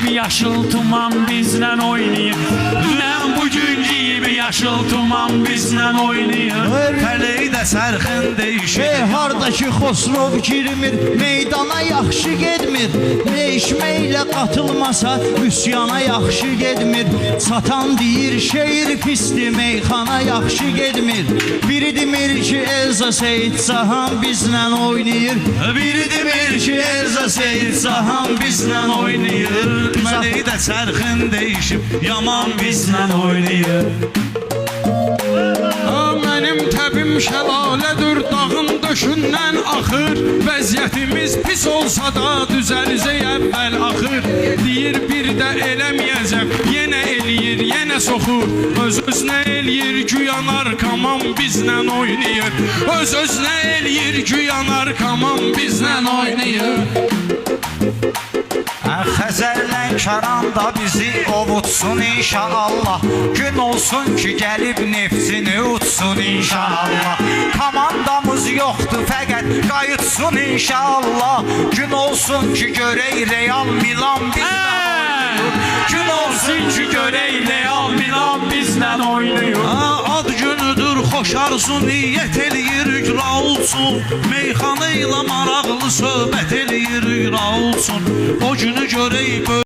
gibi yaşıl tuman bizden oynayır. Dünən bugün gibi yaşıl tuman bizden oynayır. Feleği de sərxin değişir. Hardakı Xosrov girmir, meydana yaxşı gedmir. Değişməklə qatılmasa üsyana yaxşı gedmir. Satan deyir şehir pisdir, meyxana yaxşı gedmir. Biri demir ki Elza Seyid Sahan bizlə oynayır. Biri demir ki Elza Seyid Sahan bizden oynayır. Feleği de sərxin değişip yaman bizden oynayır. Mənim təbim şəlalədir, dağın döşündən axır. Vəziyyətimiz pis olsa da düzələcək əvvəl axır. Deyir bir də eləməyəcəm, yenə eləyir, yenə soxur. Öz-özünə eləyir, güya narkoman bizlə oynayır. Öz-özünə eləyir, güya narkoman bizlə oynayır. Xəzərlən karan da bizi ovutsun inşallah. Gün olsun ki gəlib neftini utsun inşallah. Komandamız yoxdur fəqət qayıtsın inşallah. Gün olsun ki görək Real Milan bizlə oynayır. Gün olsun ki görək Real Milan bizlə oynayır. Ad günüdür xoş arzu niyyət eləyir ra olsun. Meyxana ilə maraqlı söhbət eləyir ra olsun. O günü görək